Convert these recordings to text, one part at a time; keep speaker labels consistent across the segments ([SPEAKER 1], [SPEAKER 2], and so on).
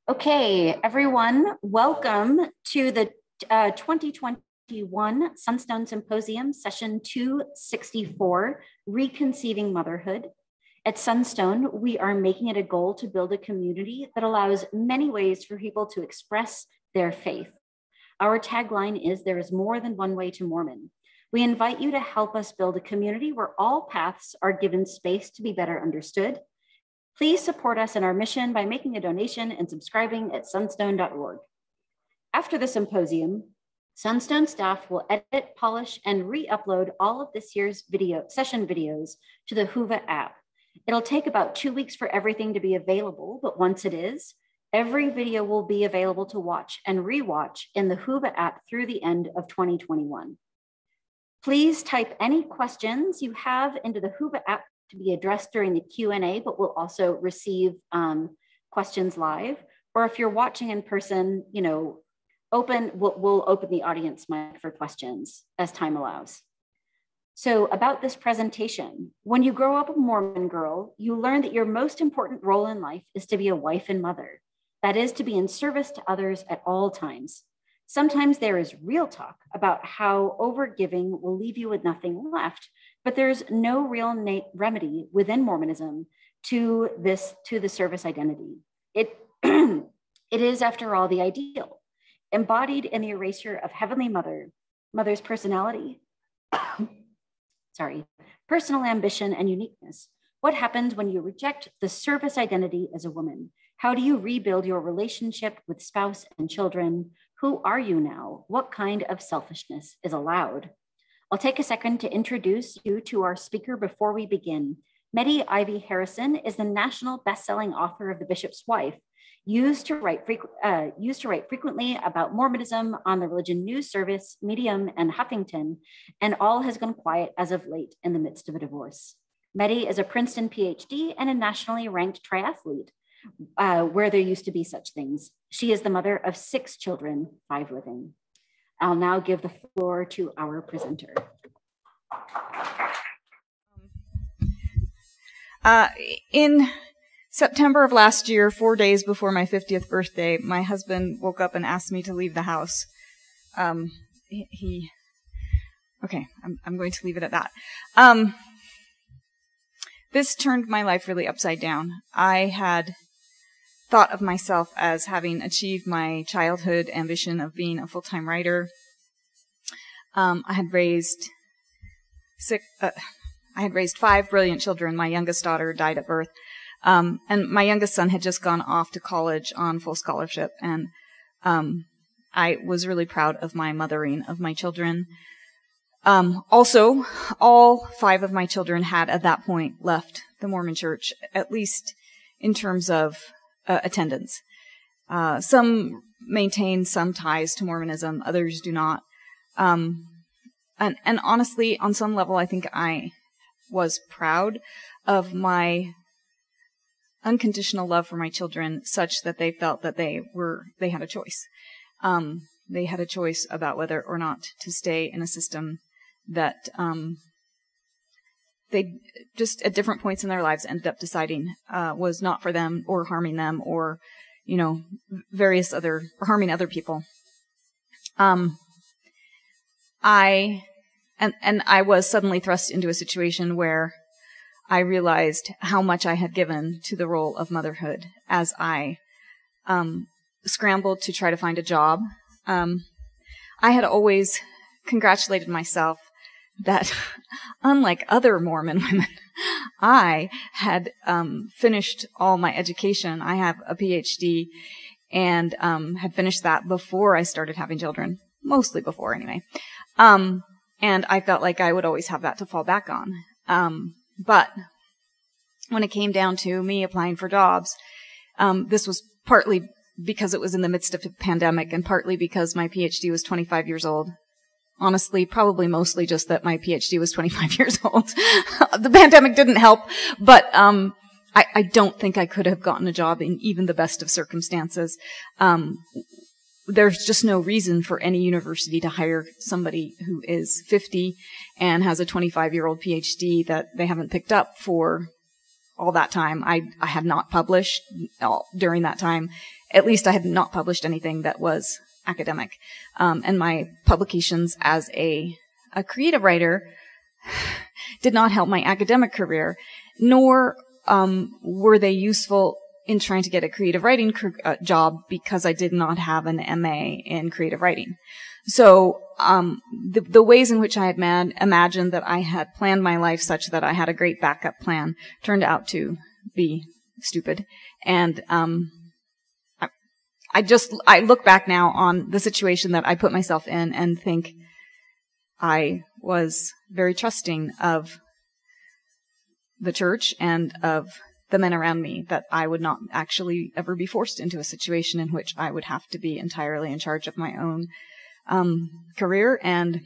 [SPEAKER 1] Okay, everyone, welcome to the 2021 Sunstone Symposium, session 264, Reconceiving Motherhood. At Sunstone, we are making it a goal to build a community that allows many ways for people to express their faith. Our tagline is, "There is more than one way to Mormon." We invite you to help us build a community where all paths are given space to be better understood. Please support us in our mission by making a donation and subscribing at sunstone.org. After the symposium, Sunstone staff will edit, polish, and re-upload all of this year's session videos to the Whova app. It'll take about 2 weeks for everything to be available, but once it is, every video will be available to watch and rewatch in the Whova app through the end of 2021. Please type any questions you have into the Whova app to be addressed during the Q&A, but we'll also receive questions live. Or if you're watching in person, we'll open the audience mic for questions as time allows. So about this presentation, when you grow up a Mormon girl, you learn that your most important role in life is to be a wife and mother. That is, to be in service to others at all times. Sometimes there is real talk about how overgiving will leave you with nothing left, but there's no real remedy within Mormonism to the service identity. It is, after all, the ideal, embodied in the erasure of Heavenly Mother's personality, personal ambition and uniqueness. What happens when you reject the service identity as a woman? How do you rebuild your relationship with spouse and children? Who are you now? What kind of selfishness is allowed? I'll take a second to introduce you to our speaker before we begin. Mette Ivie Harrison is the national best-selling author of The Bishop's Wife, used to write frequently about Mormonism on the Religion News Service, Medium, and Huffington, and all has gone quiet as of late in the midst of a divorce. Mette is a Princeton PhD and a nationally ranked triathlete, where there used to be such things. She is the mother of 6 children, 5 living. I'll now give the floor to our presenter.
[SPEAKER 2] In September of last year, 4 days before my 50th birthday, my husband woke up and asked me to leave the house. I'm going to leave it at that. This turned my life really upside down. I had thought of myself as having achieved my childhood ambition of being a full-time writer. I had raised 5 brilliant children. My youngest daughter died at birth. And my youngest son had just gone off to college on full scholarship. And I was really proud of my mothering of my children. Also, all 5 of my children had at that point left the Mormon Church, at least in terms of attendance. Some maintain some ties to Mormonism, others do not. And honestly, on some level, I think I was proud of my unconditional love for my children, such that they felt that they had a choice. They had a choice about whether or not to stay in a system that they just at different points in their lives ended up deciding was not for them, or harming them, or harming other people. I was suddenly thrust into a situation where I realized how much I had given to the role of motherhood as I scrambled to try to find a job. I had always congratulated myself that, unlike other Mormon women, I had finished all my education. I have a PhD and had finished that before I started having children, mostly before anyway. And I felt like I would always have that to fall back on. But when it came down to me applying for jobs, this was partly because it was in the midst of a pandemic and partly because my PhD was 25 years old. Honestly, probably mostly just that my PhD was 25 years old. The pandemic didn't help, but I don't think I could have gotten a job in even the best of circumstances. There's just no reason for any university to hire somebody who is 50 and has a 25-year-old PhD that they haven't picked up for all that time. I had not published during that time. At least I had not published anything that was academic. And my publications as a creative writer did not help my academic career, nor were they useful in trying to get a creative writing job because I did not have an MA in creative writing. So the ways in which I had imagined that I had planned my life such that I had a great backup plan turned out to be stupid. And I look back now on the situation that I put myself in and think I was very trusting of the church and of the men around me, that I would not actually ever be forced into a situation in which I would have to be entirely in charge of my own career and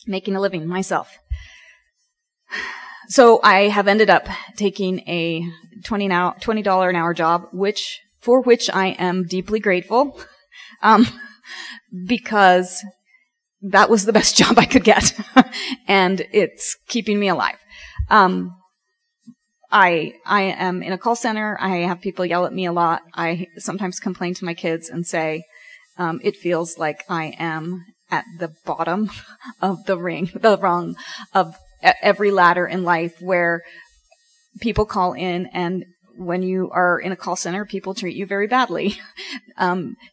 [SPEAKER 2] making a living myself. So I have ended up taking a $20 an hour job, for which I am deeply grateful, because that was the best job I could get, and it's keeping me alive. I am in a call center. I have people yell at me a lot. I sometimes complain to my kids and say, it feels like I am at the bottom of the rung of every ladder in life, where people call in, and when you are in a call center, people treat you very badly.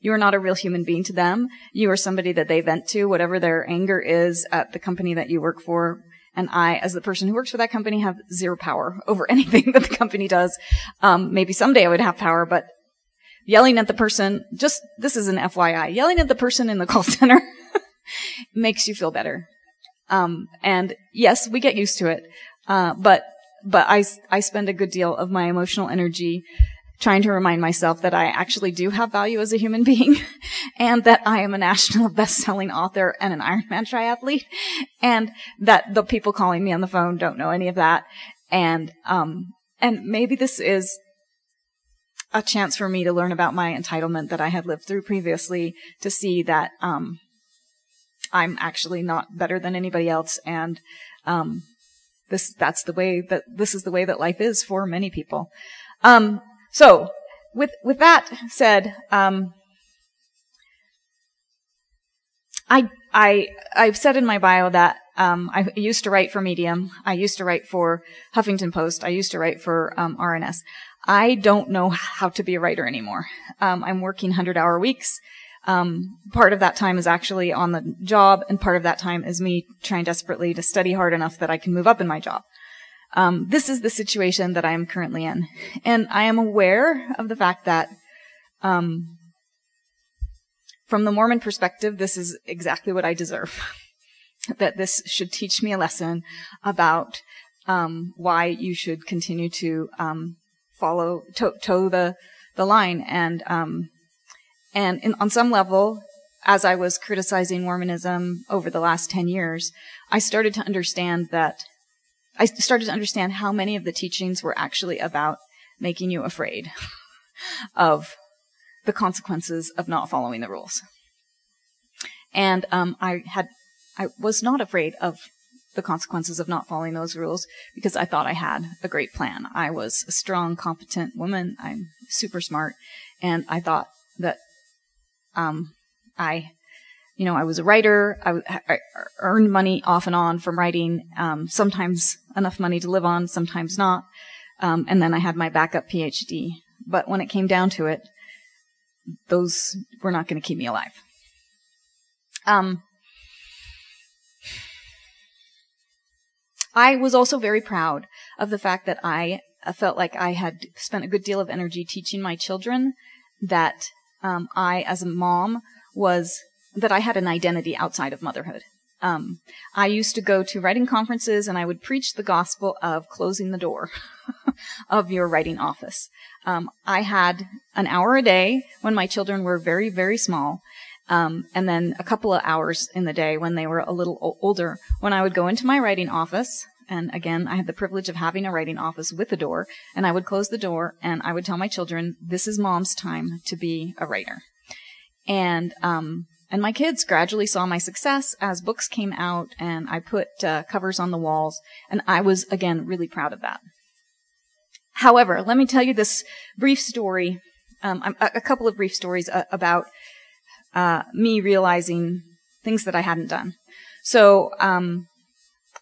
[SPEAKER 2] You are not a real human being to them. You are somebody that they vent to, whatever their anger is at the company that you work for. And I, as the person who works for that company, have zero power over anything that the company does. Maybe someday I would have power, but yelling at the person, this is an FYI, yelling at the person in the call center makes you feel better. And yes, we get used to it. But I spend a good deal of my emotional energy trying to remind myself that I actually do have value as a human being, and that I am a national best-selling author and an Ironman triathlete, and that the people calling me on the phone don't know any of that. And maybe this is a chance for me to learn about my entitlement that I had lived through previously, to see that I'm actually not better than anybody else, and this is the way that life is for many people. So with that said, I've said in my bio that I used to write for Medium. I used to write for Huffington Post. I used to write for RNS. I don't know how to be a writer anymore. I'm working 100-hour weeks. Part of that time is actually on the job, and part of that time is me trying desperately to study hard enough that I can move up in my job. This is the situation that I am currently in. And I am aware of the fact that, from the Mormon perspective, this is exactly what I deserve. That this should teach me a lesson about, why you should continue to, toe the line. And on some level, as I was criticizing Mormonism over the last 10 years, I started to understand how many of the teachings were actually about making you afraid of the consequences of not following the rules. And I was not afraid of the consequences of not following those rules, because I thought I had a great plan. I was a strong, competent woman. I'm super smart. And I thought that I was a writer. I earned money off and on from writing, sometimes enough money to live on, sometimes not. And then I had my backup PhD. But when it came down to it, those were not going to keep me alive. I was also very proud of the fact that I felt like I had spent a good deal of energy teaching my children that I, as a mom, that I had an identity outside of motherhood. I used to go to writing conferences, and I would preach the gospel of closing the door of your writing office. I had an hour a day when my children were very, very small, and then a couple of hours in the day when they were a little older, when I would go into my writing office. And again, I had the privilege of having a writing office with a door, and I would close the door, and I would tell my children, this is mom's time to be a writer. And my kids gradually saw my success as books came out, and I put covers on the walls, and I was, again, really proud of that. However, let me tell you this brief story, a couple of brief stories about me realizing things that I hadn't done. So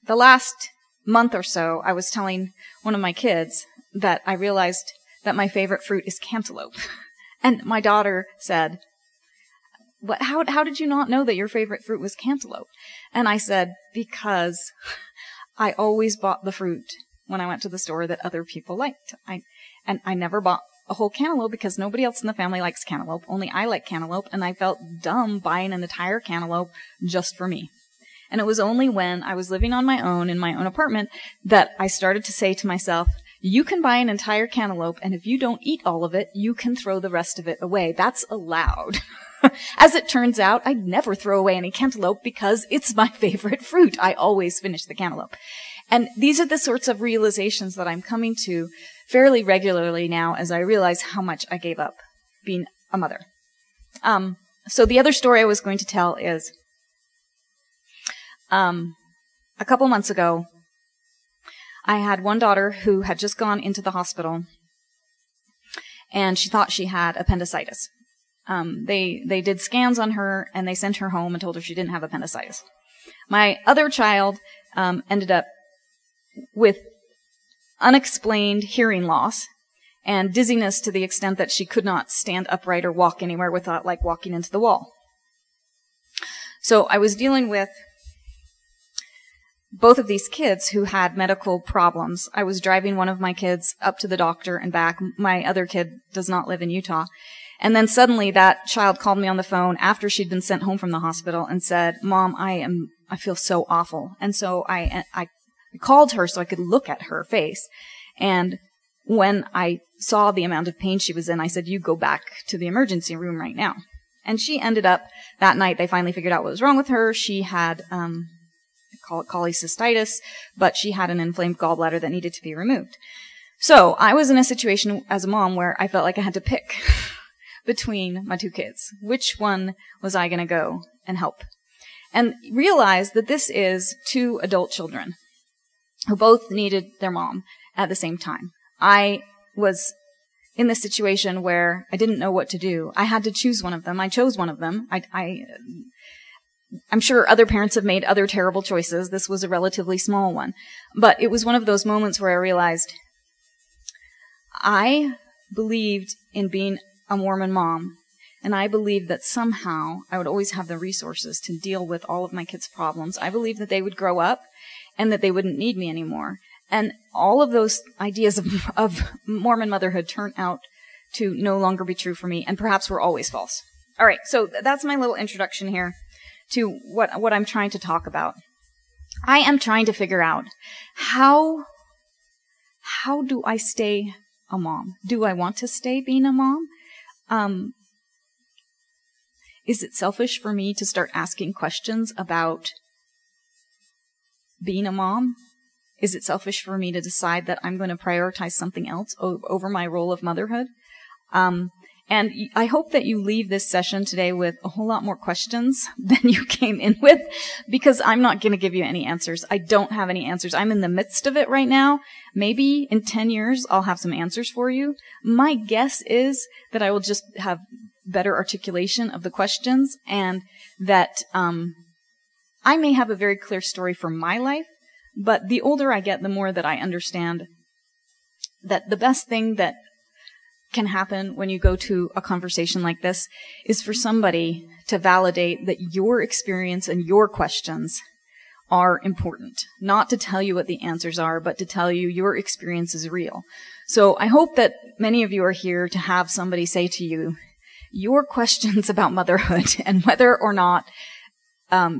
[SPEAKER 2] the last month or so, I was telling one of my kids that I realized that my favorite fruit is cantaloupe. And my daughter said, how did you not know that your favorite fruit was cantaloupe? And I said, because I always bought the fruit when I went to the store that other people liked. I never bought a whole cantaloupe because nobody else in the family likes cantaloupe. Only I like cantaloupe, and I felt dumb buying an entire cantaloupe just for me. And it was only when I was living on my own in my own apartment that I started to say to myself, you can buy an entire cantaloupe, and if you don't eat all of it, you can throw the rest of it away. That's allowed. As it turns out, I never throw away any cantaloupe because it's my favorite fruit. I always finish the cantaloupe. And these are the sorts of realizations that I'm coming to fairly regularly now as I realize how much I gave up being a mother. So the other story I was going to tell is a couple months ago, I had one daughter who had just gone into the hospital, and she thought she had appendicitis. They did scans on her, and they sent her home and told her she didn't have appendicitis. My other child ended up with unexplained hearing loss and dizziness to the extent that she could not stand upright or walk anywhere without like walking into the wall. So I was dealing with both of these kids who had medical problems. I was driving one of my kids up to the doctor and back. My other kid does not live in Utah. And then suddenly that child called me on the phone after she'd been sent home from the hospital and said, Mom, I feel so awful. And so I called her so I could look at her face. And when I saw the amount of pain she was in, I said, you go back to the emergency room right now. And she ended up, that night, they finally figured out what was wrong with her. She had, call it cholecystitis, but she had an inflamed gallbladder that needed to be removed. So I was in a situation as a mom where I felt like I had to pick between my two kids. Which one was I going to go and help? And realize that this is two adult children who both needed their mom at the same time. I was in this situation where I didn't know what to do. I had to choose one of them. I chose one of them. I'm sure other parents have made other terrible choices. This was a relatively small one. But it was one of those moments where I realized I believed in being a Mormon mom, and I believed that somehow I would always have the resources to deal with all of my kids' problems. I believed that they would grow up and that they wouldn't need me anymore. And all of those ideas of Mormon motherhood turned out to no longer be true for me, and perhaps were always false. All right, so that's my little introduction here to what I'm trying to talk about. I am trying to figure out how do I stay a mom? Do I want to stay being a mom? Is it selfish for me to start asking questions about being a mom? Is it selfish for me to decide that I'm going to prioritize something else over my role of motherhood? And I hope that you leave this session today with a whole lot more questions than you came in with, because I'm not going to give you any answers. I don't have any answers. I'm in the midst of it right now. Maybe in 10 years, I'll have some answers for you. My guess is that I will just have better articulation of the questions, and that I may have a very clear story for my life, but the older I get, the more that I understand that the best thing that can happen when you go to a conversation like this is for somebody to validate that your experience and your questions are important. Not to tell you what the answers are, but to tell you your experience is real. So I hope that many of you are here to have somebody say to you your questions about motherhood and whether or not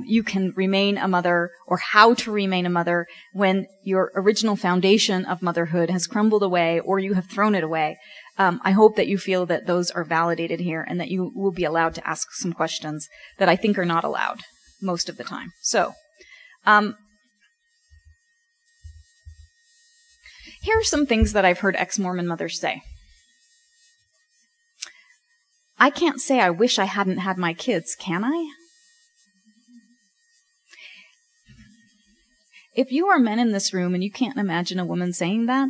[SPEAKER 2] you can remain a mother, or how to remain a mother when your original foundation of motherhood has crumbled away or you have thrown it away. I hope that you feel that those are validated here, and that you will be allowed to ask some questions that I think are not allowed most of the time. So, here are some things that I've heard ex-Mormon mothers say. I can't say I wish I hadn't had my kids, can I? If you are men in this room and you can't imagine a woman saying that,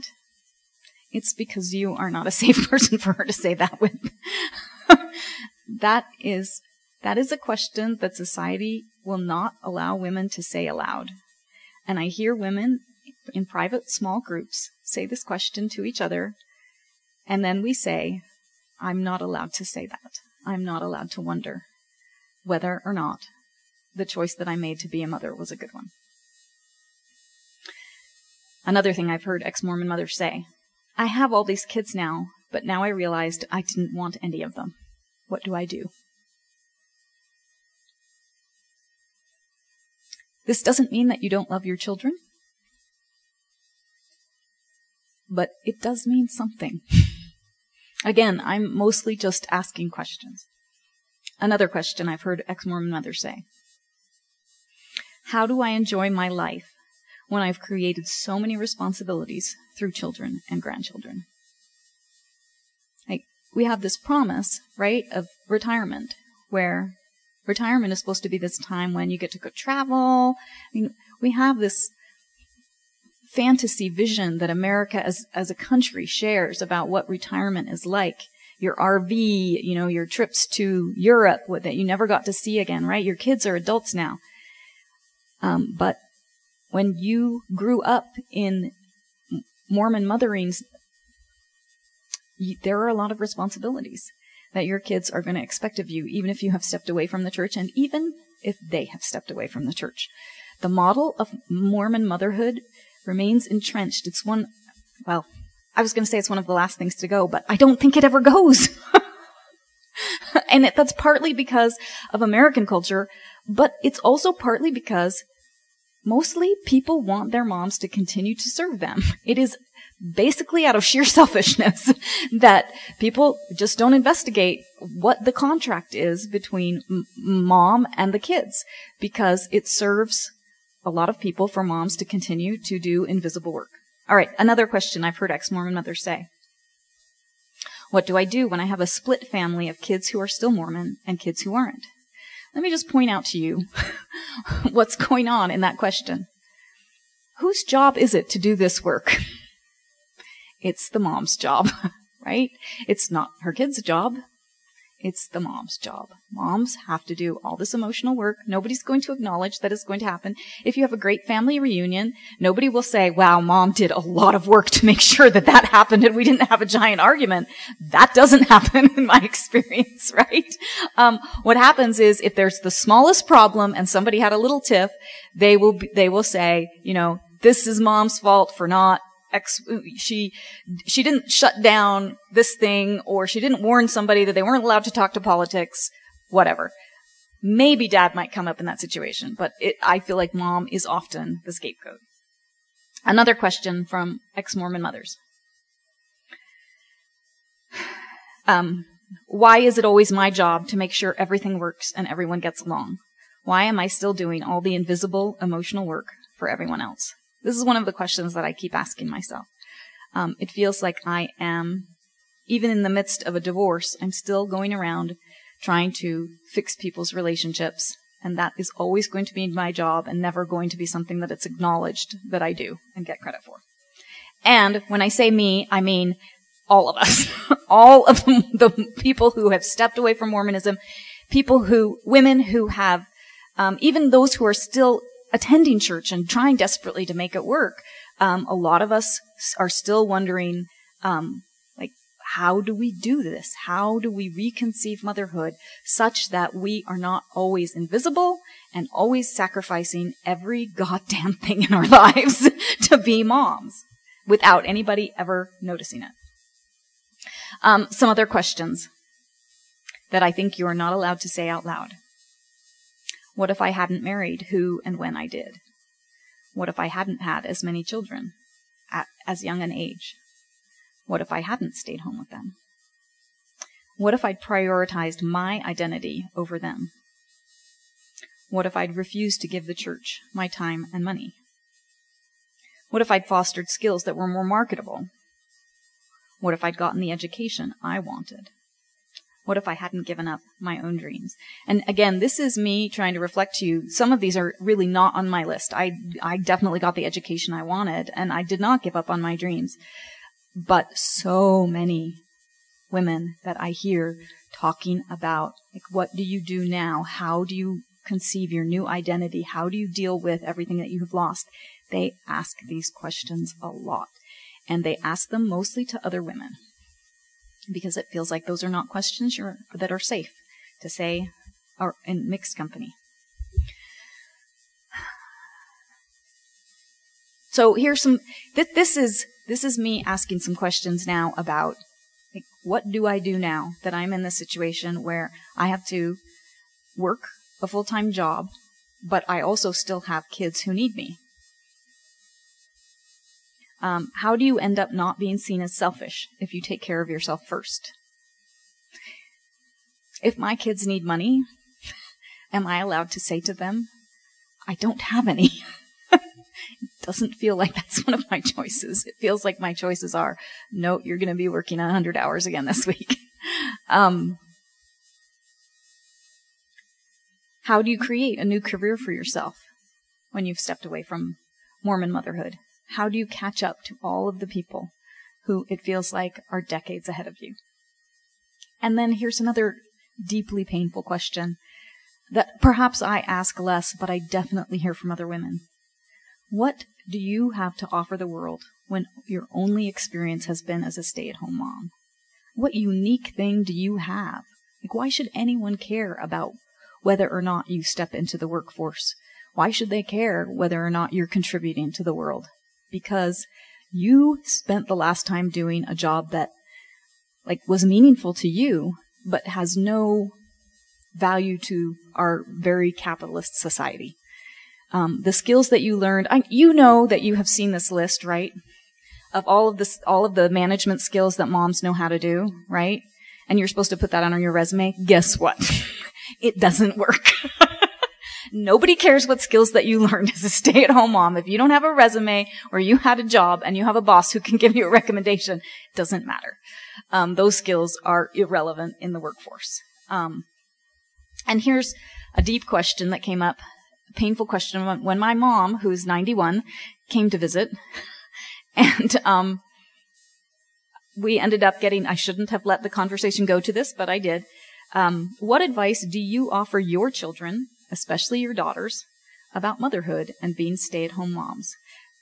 [SPEAKER 2] it's because you are not a safe person for her to say that with. That is a question that society will not allow women to say aloud. And I hear women in private small groups say this question to each other, and then we say, I'm not allowed to say that. I'm not allowed to wonder whether or not the choice that I made to be a mother was a good one. Another thing I've heard ex-Mormon mothers say, I have all these kids now, but now I realized I didn't want any of them. What do I do? This doesn't mean that you don't love your children, but it does mean something. Again, I'm mostly just asking questions. Another question I've heard ex-Mormon mothers say, how do I enjoy my life when I've created so many responsibilities through children and grandchildren? Like, we have this promise, right, of retirement, where retirement is supposed to be this time when you get to go travel. I mean, we have this fantasy vision that America as a country shares about what retirement is like. Your RV, your trips to Europe that you never got to see again, right? Your kids are adults now. But when you grew up in Mormon motherings, there are a lot of responsibilities that your kids are going to expect of you, even if you have stepped away from the church and even if they have stepped away from the church. The model of Mormon motherhood remains entrenched. It's one of the last things to go, but I don't think it ever goes. And that's partly because of American culture, but it's also partly because mostly people want their moms to continue to serve them. It is basically out of sheer selfishness that people just don't investigate what the contract is between mom and the kids, because it serves a lot of people for moms to continue to do invisible work. All right, another question I've heard ex-Mormon mothers say. What do I do when I have a split family of kids who are still Mormon and kids who aren't? Let me just point out to you what's going on in that question. Whose job is it to do this work? It's the mom's job, right? It's not her kid's job. It's the mom's job. Moms have to do all this emotional work. Nobody's going to acknowledge that it's going to happen. If you have a great family reunion, nobody will say, wow, mom did a lot of work to make sure that happened and we didn't have a giant argument. That doesn't happen in my experience, right? What happens is if there's the smallest problem and somebody had a little tiff, they will say, this is mom's fault for not she didn't shut down this thing, or she didn't warn somebody that they weren't allowed to talk to politics, whatever. Maybe dad might come up in that situation, but I feel like mom is often the scapegoat. Another question from ex-Mormon mothers. Why is it always my job to make sure everything works and everyone gets along? Why am I still doing all the invisible emotional work for everyone else? This is one of the questions that I keep asking myself. It feels like I am, even in the midst of a divorce, I'm still going around trying to fix people's relationships, and that is always going to be my job and never going to be something that it's acknowledged that I do and get credit for. And when I say me, I mean all of us. All of the people who have stepped away from Mormonism, women who have, even those who are still attending church and trying desperately to make it work. A lot of us are still wondering, how do we do this? How do we reconceive motherhood such that we are not always invisible and always sacrificing every goddamn thing in our lives to be moms without anybody ever noticing it? Some other questions that I think you are not allowed to say out loud. What if I hadn't married who and when I did? What if I hadn't had as many children at as young an age? What if I hadn't stayed home with them? What if I'd prioritized my identity over them? What if I'd refused to give the church my time and money? What if I'd fostered skills that were more marketable? What if I'd gotten the education I wanted? What if I hadn't given up my own dreams? And again, this is me trying to reflect to you. Some of these are really not on my list. I definitely got the education I wanted, and I did not give up on my dreams. but so many women that I hear talking about, like, what do you do now? How do you conceive your new identity? How do you deal with everything that you have lost? They ask these questions a lot, and they ask them mostly to other women because it feels like those are not questions that are safe to say or in mixed company. So here's some, this is me asking some questions now about, like, what do I do now that I'm in this situation where I have to work a full-time job, but I also still have kids who need me? How do you end up not being seen as selfish if you take care of yourself first? If my kids need money, am I allowed to say to them, I don't have any? It doesn't feel like that's one of my choices. It feels like my choices are, no, you're going to be working 100 hours again this week. How do you create a new career for yourself when you've stepped away from Mormon motherhood? How do you catch up to all of the people who it feels like are decades ahead of you? And then here's another deeply painful question that perhaps I ask less, but I definitely hear from other women. What do you have to offer the world when your only experience has been as a stay-at-home mom? What unique thing do you have? Like, why should anyone care about whether or not you step into the workforce? Why should they care whether or not you're contributing to the world? Because you spent the last time doing a job that, like, was meaningful to you, but has no value to our very capitalist society. The skills that you learned, you know that you have seen this list, right? Of all of the management skills that moms know how to do, right? And you're supposed to put that on your resume. Guess what? It doesn't work. Nobody cares what skills that you learned as a stay-at-home mom. If you don't have a resume or you had a job and you have a boss who can give you a recommendation, it doesn't matter. Those skills are irrelevant in the workforce. And here's a deep question that came up, a painful question when my mom, who's 91, came to visit. And we ended up getting, I shouldn't have let the conversation go to this, but I did. What advice do you offer your children, especially your daughters, about motherhood and being stay-at-home moms?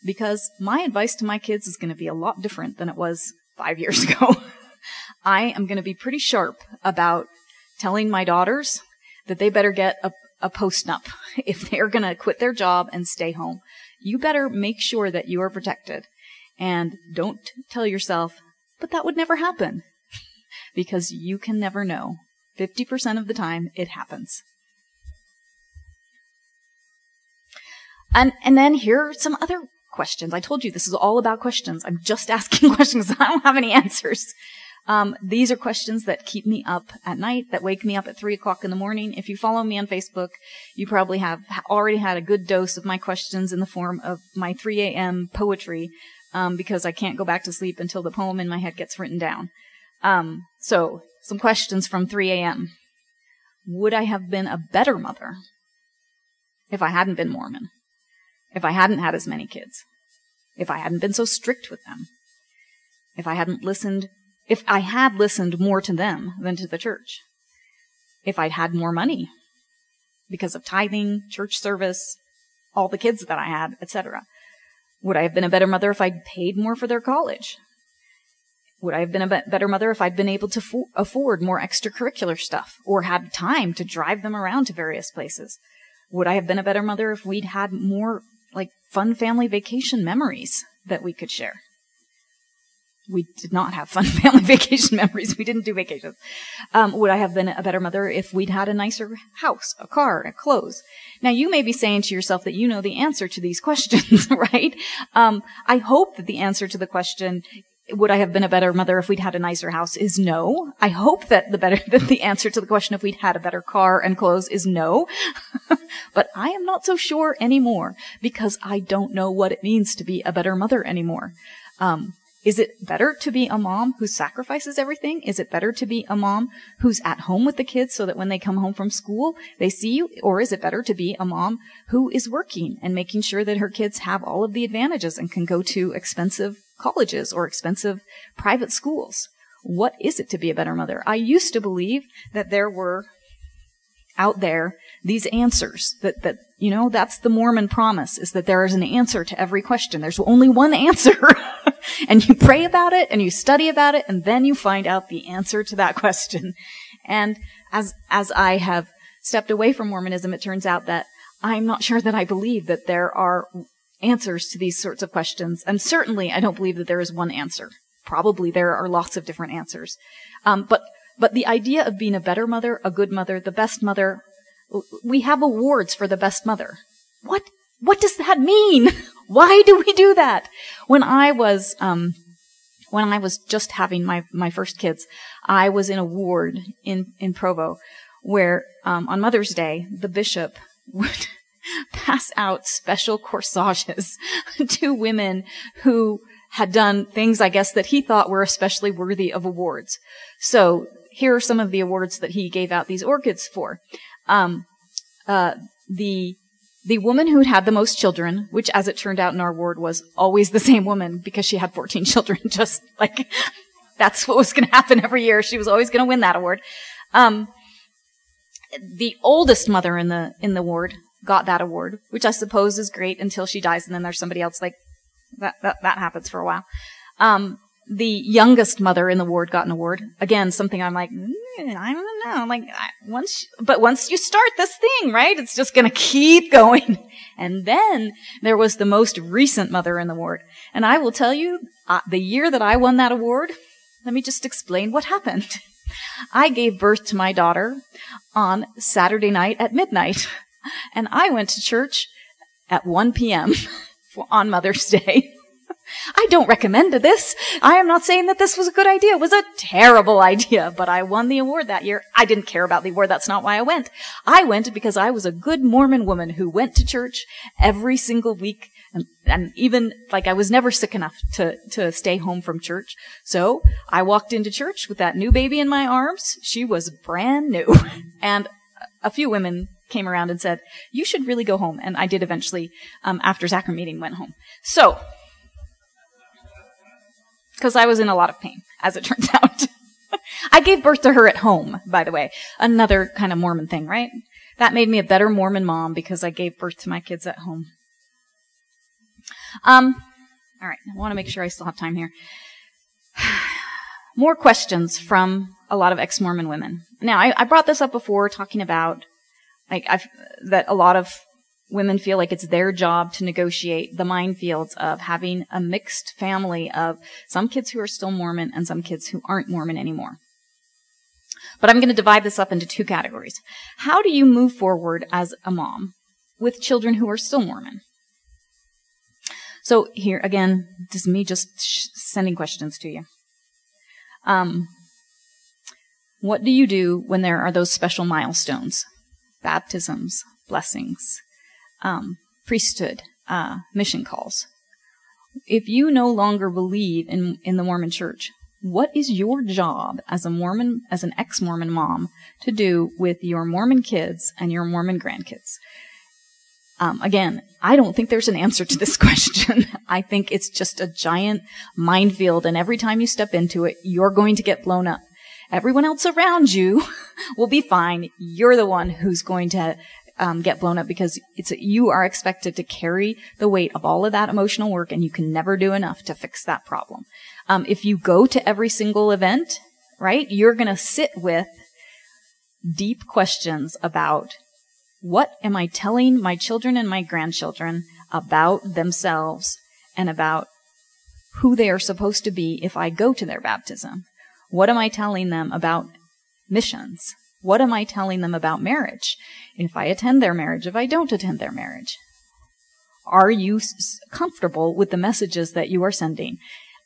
[SPEAKER 2] Because my advice to my kids is going to be a lot different than it was 5 years ago. I am going to be pretty sharp about telling my daughters that they better get a post-nup if they're going to quit their job and stay home. You better make sure that you are protected. And don't tell yourself, but that would never happen. Because you can never know. 50% of the time, it happens. And then here are some other questions. I told you this is all about questions. I'm just asking questions. I don't have any answers. These are questions that keep me up at night, that wake me up at 3 o'clock in the morning. If you follow me on Facebook, you probably have already had a good dose of my questions in the form of my 3 a.m. poetry, because I can't go back to sleep until the poem in my head gets written down. So some questions from 3 a.m. Would I have been a better mother if I hadn't been Mormon? If I hadn't had as many kids? If I hadn't been so strict with them? If I had listened more to them than to the church? If I'd had more money because of tithing, church service, all the kids that I had, etc.? Would I have been a better mother if I'd paid more for their college? Would I have been a better mother if I'd been able to afford more extracurricular stuff or had time to drive them around to various places? Would I have been a better mother if we'd had more, like, fun family vacation memories that we could share? We did not have fun family vacation memories. We didn't do vacations. Would I have been a better mother if we'd had a nicer house, a car, and clothes? Now, you may be saying to yourself that you know the answer to these questions, right? I hope that the answer to the question, would I have been a better mother if we'd had a nicer house, is no. I hope that the answer to the question if we'd had a better car and clothes is no. But I am not so sure anymore because I don't know what it means to be a better mother anymore. Is it better to be a mom who sacrifices everything? Is it better to be a mom who's at home with the kids so that when they come home from school, they see you? Or is it better to be a mom who is working and making sure that her kids have all of the advantages and can go to expensive colleges or expensive private schools. What is it to be a better mother? I used to believe that there were out there these answers, that that's the Mormon promise, is that there is an answer to every question. There's only one answer. And you pray about it and you study about it, and then you find out the answer to that question. And as I have stepped away from Mormonism, it turns out that I'm not sure that I believe that there are answers to these sorts of questions. And certainly I don't believe that there is one answer. Probably there are lots of different answers. But the idea of being a better mother, a good mother, the best mother, we have awards for the best mother. What does that mean? Why do we do that? When I was just having my first kids, I was in a ward in Provo where, on Mother's Day, the bishop would pass out special corsages to women who had done things, I guess, that he thought were especially worthy of awards. So here are some of the awards that he gave out these orchids for. The woman who'd had the most children, which as it turned out in our ward was always the same woman because she had 14 children, just like that's what was going to happen every year. She was always going to win that award. The oldest mother in the ward got that award, which I suppose is great until she dies, and then there's somebody else like that happens for a while. The youngest mother in the ward got an award. Again, something I'm like, I don't know. Like once you start this thing, right, it's just going to keep going. And then there was the most recent mother in the ward. And I will tell you, the year that I won that award, let me just explain what happened. I gave birth to my daughter on Saturday night at midnight. And I went to church at 1 p.m. on Mother's Day. I don't recommend this. I am not saying that this was a good idea. It was a terrible idea, but I won the award that year. I didn't care about the award. That's not why I went. I went because I was a good Mormon woman who went to church every single week. And even, like, I was never sick enough to stay home from church. So I walked into church with that new baby in my arms. She was brand new. And a few women came around and said, you should really go home. And I did eventually, after sacrament meeting, went home. So, because I was in a lot of pain, as it turns out. I gave birth to her at home, by the way. Another kind of Mormon thing, right? That made me a better Mormon mom because I gave birth to my kids at home. All right, I want to make sure I still have time here. More questions from a lot of ex-Mormon women. Now, I brought this up before, talking about that a lot of women feel like it's their job to negotiate the minefields of having a mixed family of some kids who are still Mormon and some kids who aren't Mormon anymore. But I'm going to divide this up into two categories. How do you move forward as a mom with children who are still Mormon? So here, again, this is me just sending questions to you. What do you do when there are those special milestones? Baptisms, blessings, priesthood, mission calls. If you no longer believe in the Mormon church, what is your job as an ex-Mormon mom to do with your Mormon kids and your Mormon grandkids? Again, I don't think there's an answer to this question. I think it's just a giant minefield, and every time you step into it, you're going to get blown up. Everyone else around you will be fine. You're the one who's going to get blown up because you are expected to carry the weight of all of that emotional work, and you can never do enough to fix that problem. If you go to every single event, right, you're going to sit with deep questions about what am I telling my children and my grandchildren about themselves and about who they are supposed to be if I go to their baptism? What am I telling them about missions? What am I telling them about marriage? If I attend their marriage, if I don't attend their marriage? Are you comfortable with the messages that you are sending?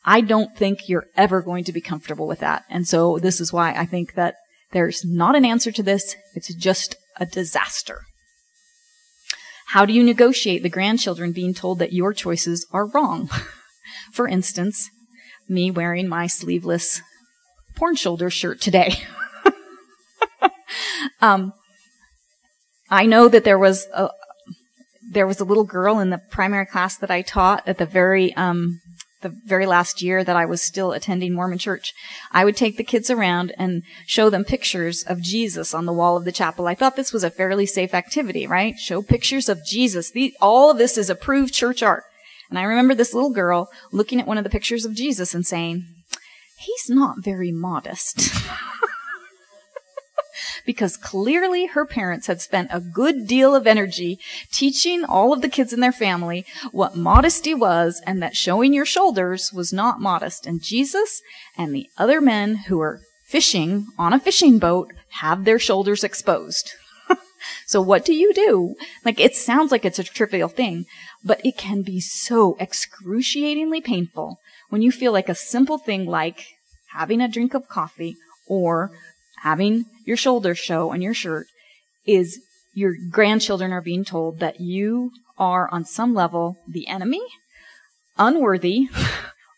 [SPEAKER 2] I don't think you're ever going to be comfortable with that. And so this is why I think that there's not an answer to this. It's just a disaster. How do you negotiate the grandchildren being told that your choices are wrong? For instance, me wearing my sleeveless porn shoulder shirt today. I know that there was a little girl in the primary class that I taught at the very the very last year that I was still attending Mormon church, I would take the kids around and show them pictures of Jesus on the wall of the chapel. I thought this was a fairly safe activity, right? Show pictures of Jesus. All of this is approved church art. And I remember this little girl looking at one of the pictures of Jesus and saying, he's not very modest. Because clearly her parents had spent a good deal of energy teaching all of the kids in their family what modesty was, and that showing your shoulders was not modest. And Jesus and the other men who are fishing on a fishing boat have their shoulders exposed. So what do you do? Like, it sounds like it's a trivial thing, but it can be so excruciatingly painful when you feel like a simple thing like having a drink of coffee or having your shoulders show on your shirt is your grandchildren are being told that you are on some level the enemy, unworthy,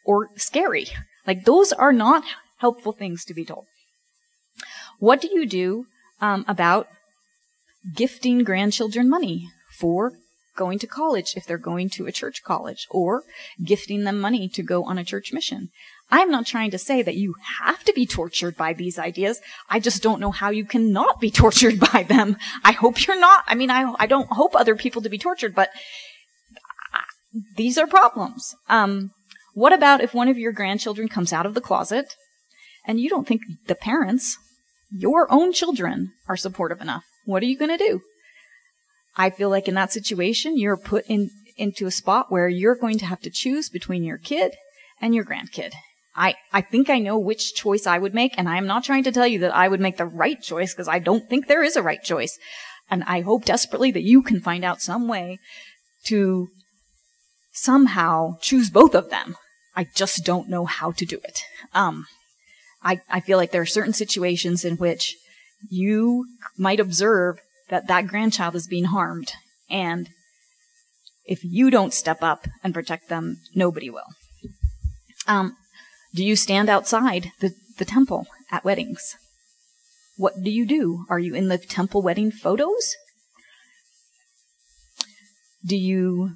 [SPEAKER 2] or scary. Like, those are not helpful things to be told. What do you do about gifting grandchildren money for going to college if they're going to a church college, or gifting them money to go on a church mission? I'm not trying to say that you have to be tortured by these ideas. I just don't know how you can not be tortured by them. I hope you're not. I mean, I don't hope other people to be tortured, but these are problems. What about if one of your grandchildren comes out of the closet and you don't think the parents, your own children, are supportive enough? What are you going to do? I feel like in that situation, you're put into a spot where you're going to have to choose between your kid and your grandkid. I think I know which choice I would make, and I am not trying to tell you that I would make the right choice, because I don't think there is a right choice. And I hope desperately that you can find out some way to somehow choose both of them. I just don't know how to do it. I feel like there are certain situations in which you might observe that that grandchild is being harmed, and if you don't step up and protect them, nobody will. Do you stand outside the temple at weddings? What do you do? Are you in the temple wedding photos? Do you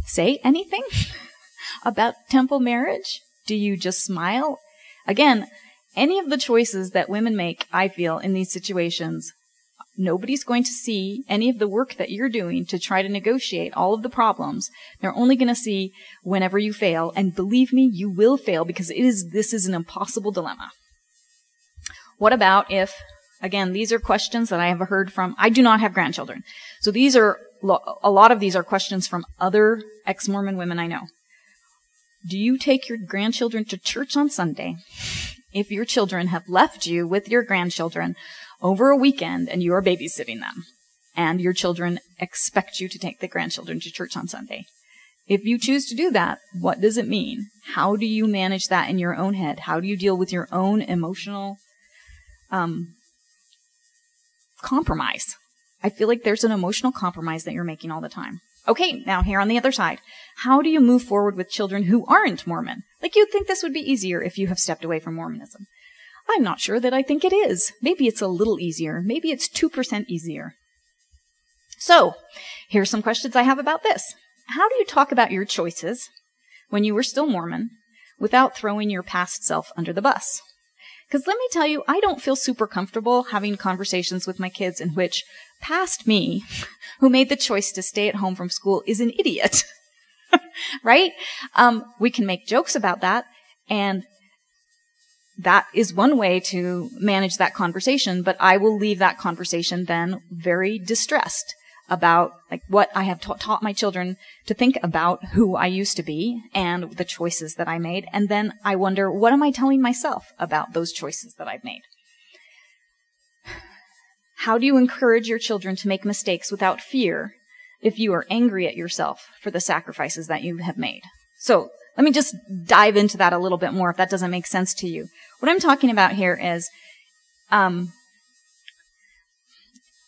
[SPEAKER 2] say anything about temple marriage? Do you just smile? Again, any of the choices that women make, I feel, in these situations, nobody's going to see any of the work that you're doing to try to negotiate all of the problems. They're only going to see whenever you fail. And believe me, you will fail, because this is an impossible dilemma. What about if, again, these are questions that I have heard from, I do not have grandchildren. So a lot of these are questions from other ex-Mormon women I know. Do you take your grandchildren to church on Sunday if your children have left you with your grandchildren over a weekend and you are babysitting them, and your children expect you to take the grandchildren to church on Sunday? If you choose to do that, what does it mean? How do you manage that in your own head? How do you deal with your own emotional compromise? I feel like there's an emotional compromise that you're making all the time. Okay, now here on the other side, how do you move forward with children who aren't Mormon? Like, you'd think this would be easier if you have stepped away from Mormonism. I'm not sure that I think it is. Maybe it's a little easier. Maybe it's 2% easier. So, here's some questions I have about this. How do you talk about your choices when you were still Mormon without throwing your past self under the bus? Because let me tell you, I don't feel super comfortable having conversations with my kids in which past me, who made the choice to stay at home from school, is an idiot. Right? We can make jokes about that, and that is one way to manage that conversation, but I will leave that conversation then very distressed about like what I have taught my children to think about who I used to be and the choices that I made. And then I wonder, what am I telling myself about those choices that I've made? How do you encourage your children to make mistakes without fear if you are angry at yourself for the sacrifices that you have made? So let me just dive into that a little bit more if that doesn't make sense to you. What I'm talking about here is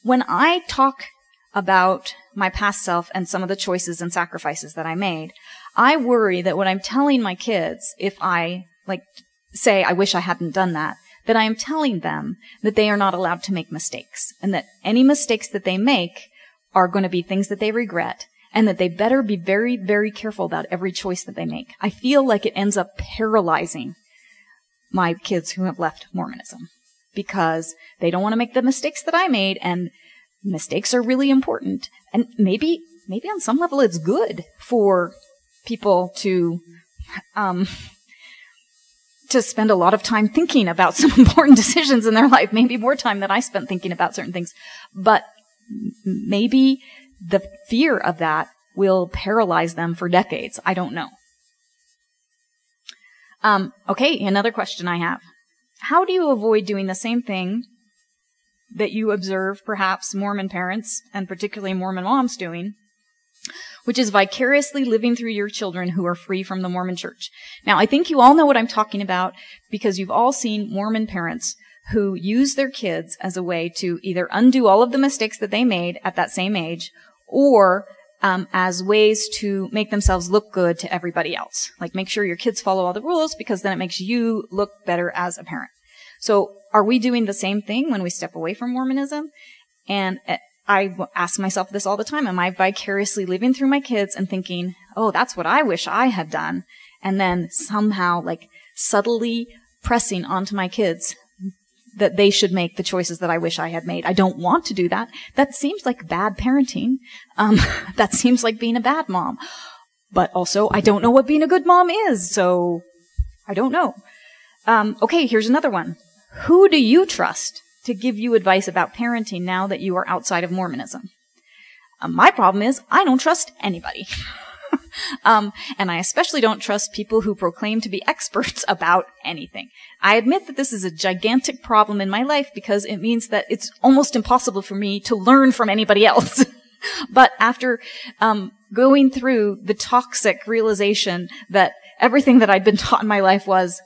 [SPEAKER 2] when I talk about my past self and some of the choices and sacrifices that I made, I worry that what I'm telling my kids, if I say I wish I hadn't done that I am telling them that they are not allowed to make mistakes, and that any mistakes that they make are going to be things that they regret, and that they better be very, very careful about every choice that they make. I feel like it ends up paralyzing my kids who have left Mormonism because they don't want to make the mistakes that I made, and mistakes are really important. And maybe on some level it's good for people to spend a lot of time thinking about some important decisions in their life, maybe more time than I spent thinking about certain things. But maybe the fear of that will paralyze them for decades. I don't know. Okay, another question I have. How do you avoid doing the same thing that you observe perhaps Mormon parents, and particularly Mormon moms, doing, which is vicariously living through your children who are free from the Mormon church? Now, I think you all know what I'm talking about because you've all seen Mormon parents who use their kids as a way to either undo all of the mistakes that they made at that same age, or as ways to make themselves look good to everybody else. Like, make sure your kids follow all the rules because then it makes you look better as a parent. So are we doing the same thing when we step away from Mormonism? And I ask myself this all the time. Am I vicariously living through my kids and thinking, oh, that's what I wish I had done? And then somehow, like, subtly pressing onto my kids that they should make the choices that I wish I had made. I don't want to do that. That seems like bad parenting. That seems like being a bad mom. But also, I don't know what being a good mom is, so I don't know. Okay, here's another one. Who do you trust to give you advice about parenting now that you are outside of Mormonism? My problem is I don't trust anybody. And I especially don't trust people who proclaim to be experts about anything. I admit that this is a gigantic problem in my life because it means that it's almost impossible for me to learn from anybody else. But after going through the toxic realization that everything that I'd been taught in my life was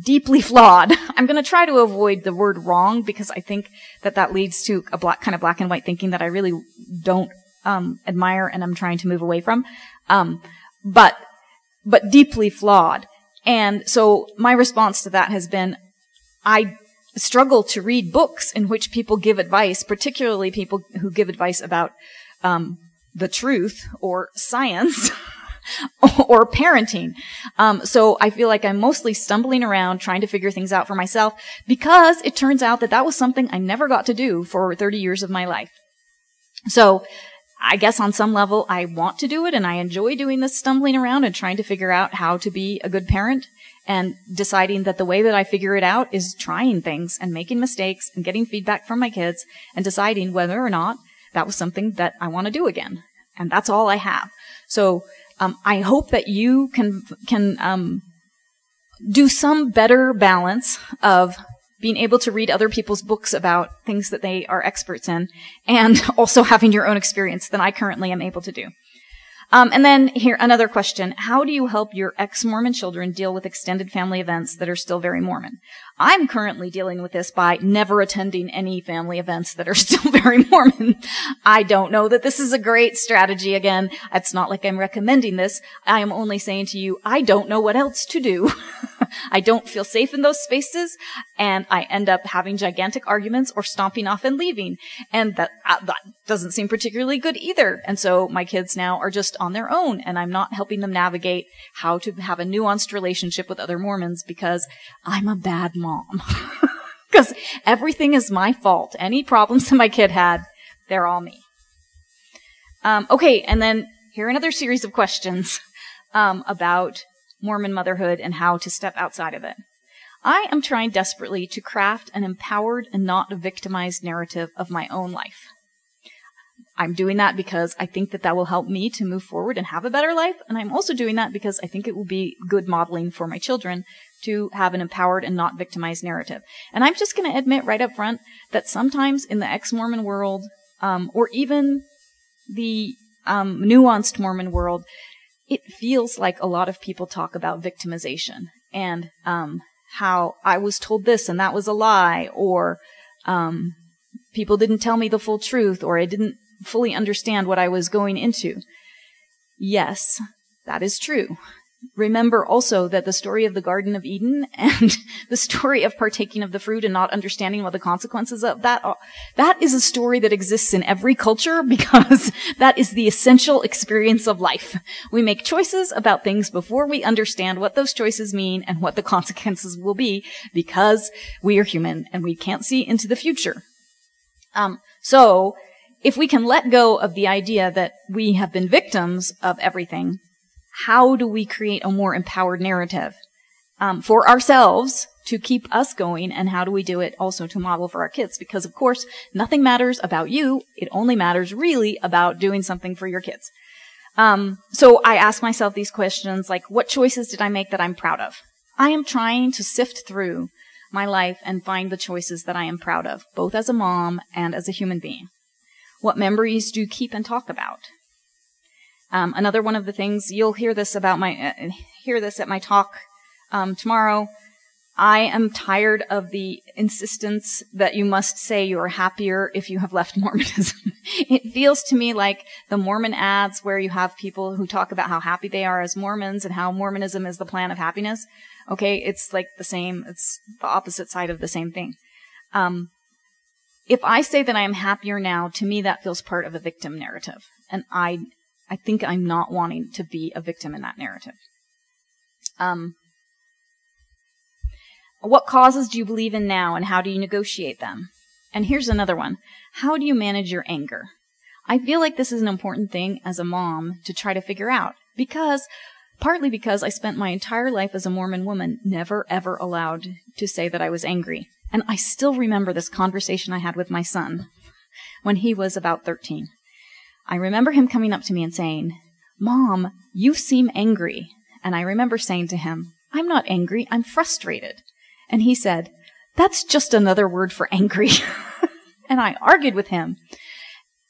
[SPEAKER 2] deeply flawed, I'm going to try to avoid the word wrong because I think that leads to a black and white thinking that I really don't admire and I'm trying to move away from. But deeply flawed. And so my response to that has been, I struggle to read books in which people give advice, particularly people who give advice about the truth or science or parenting. So I feel like I'm mostly stumbling around trying to figure things out for myself because it turns out that was something I never got to do for 30 years of my life. So I guess on some level I want to do it and I enjoy doing this stumbling around and trying to figure out how to be a good parent and deciding that the way that I figure it out is trying things and making mistakes and getting feedback from my kids and deciding whether or not that was something that I want to do again. And that's all I have. So I hope that you can do some better balance of being able to read other people's books about things that they are experts in, and also having your own experience than I currently am able to do. And then here, another question. How do you help your ex-Mormon children deal with extended family events that are still very Mormon? I'm currently dealing with this by never attending any family events that are still very Mormon. I don't know that this is a great strategy. Again, it's not like I'm recommending this. I am only saying to you, I don't know what else to do. I don't feel safe in those spaces, and I end up having gigantic arguments or stomping off and leaving. And that doesn't seem particularly good either. And so my kids now are just on their own, and I'm not helping them navigate how to have a nuanced relationship with other Mormons because I'm a bad mom. Because everything is my fault. Any problems that my kid had, they're all me. Okay, and then here are another series of questions about Mormon motherhood and how to step outside of it. I am trying desperately to craft an empowered and not a victimized narrative of my own life. I'm doing that because I think that will help me to move forward and have a better life. And I'm also doing that because I think it will be good modeling for my children to have an empowered and not victimized narrative. And I'm just going to admit right up front that sometimes in the ex-Mormon world, or even the nuanced Mormon world, it feels like a lot of people talk about victimization and how I was told this and that was a lie, or people didn't tell me the full truth, or I didn't fully understand what I was going into. Yes, that is true. remember also that the story of the Garden of Eden and the story of partaking of the fruit and not understanding what the consequences of that are, that is a story that exists in every culture because that is the essential experience of life. We make choices about things before we understand what those choices mean and what the consequences will be because we are human and we can't see into the future. So if we can let go of the idea that we have been victims of everything, how do we create a more empowered narrative for ourselves to keep us going, and how do we do it also to model for our kids? Because, of course, nothing matters about you. It only matters really about doing something for your kids. So I ask myself these questions like, what choices did I make that I'm proud of? I am trying to sift through my life and find the choices that I am proud of, both as a mom and as a human being. What memories do you keep and talk about? Another one of the things, you'll hear this about hear this at my talk tomorrow. I am tired of the insistence that you must say you're happier if you have left Mormonism. It feels to me like the Mormon ads where you have people who talk about how happy they are as Mormons and how Mormonism is the plan of happiness. Okay, it's like the same, it's the opposite side of the same thing. If I say that I am happier now, to me that feels part of a victim narrative. And I think I'm not wanting to be a victim in that narrative. What causes do you believe in now, and how do you negotiate them? And here's another one. How do you manage your anger? I feel like this is an important thing as a mom to try to figure out, partly because I spent my entire life as a Mormon woman never ever allowed to say that I was angry. And I still remember this conversation I had with my son when he was about 13. I remember him coming up to me and saying, "Mom, you seem angry." And I remember saying to him, "I'm not angry, I'm frustrated." And he said, "That's just another word for angry." And I argued with him.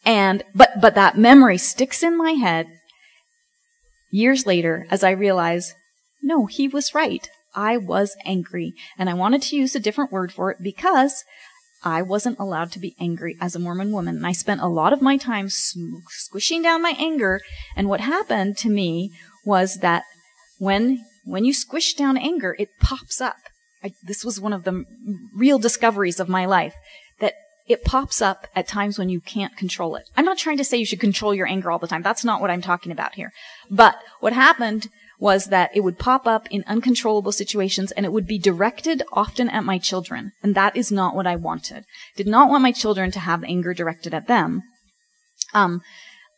[SPEAKER 2] But that memory sticks in my head years later as I realize, no, he was right. I was angry. And I wanted to use a different word for it because I wasn't allowed to be angry as a Mormon woman. And I spent a lot of my time squishing down my anger. And what happened to me was that when you squish down anger, it pops up. This was one of the real discoveries of my life, that it pops up at times when you can't control it. I'm not trying to say you should control your anger all the time. That's not what I'm talking about here. But what happened was that it would pop up in uncontrollable situations, and it would be directed often at my children. And that is not what I wanted. Did not want my children to have anger directed at them.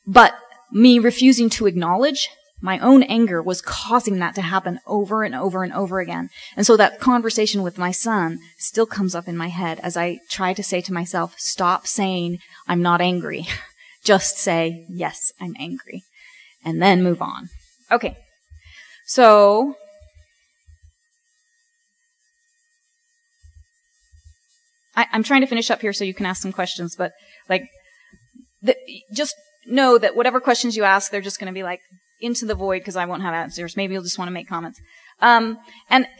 [SPEAKER 2] But me refusing to acknowledge my own anger was causing that to happen over and over and over again. And so that conversation with my son still comes up in my head as I try to say to myself, stop saying, "I'm not angry." Just say, "Yes, I'm angry." And then move on. Okay. So, I'm trying to finish up here so you can ask some questions, but just know that whatever questions you ask, they're just going to be like into the void because I won't have answers. Maybe you'll just want to make comments. And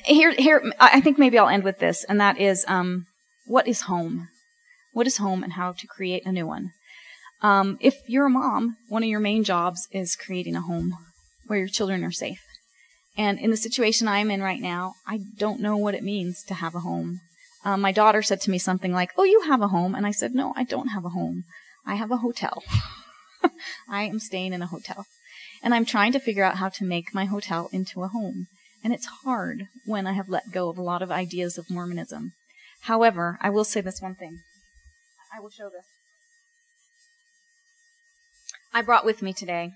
[SPEAKER 2] here, I think maybe I'll end with this, and that is, what is home? What is home and how to create a new one? If you're a mom, one of your main jobs is creating a home where your children are safe. And in the situation I'm in right now, I don't know what it means to have a home. My daughter said to me something like, "Oh, you have a home." And I said, "No, I don't have a home. I have a hotel." I am staying in a hotel. And I'm trying to figure out how to make my hotel into a home. And it's hard when I have let go of a lot of ideas of Mormonism. However, I will say this one thing. I will show this. I brought with me today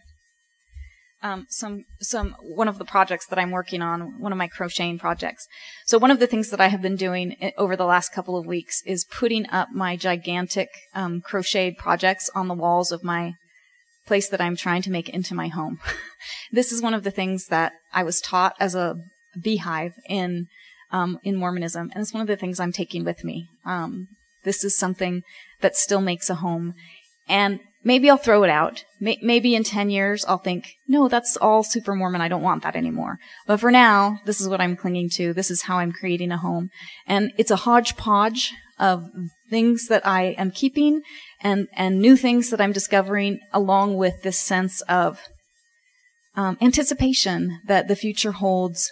[SPEAKER 2] one of the projects that I'm working on, one of my crocheting projects. So one of the things that I have been doing over the last couple of weeks is putting up my gigantic crocheted projects on the walls of my place that I'm trying to make into my home. This is one of the things that I was taught as a beehive in Mormonism, and it's one of the things I'm taking with me. This is something that still makes a home, and maybe I'll throw it out. Maybe in 10 years I'll think, no, that's all super Mormon. I don't want that anymore. But for now, this is what I'm clinging to. This is how I'm creating a home. And it's a hodgepodge of things that I am keeping and new things that I'm discovering, along with this sense of anticipation that the future holds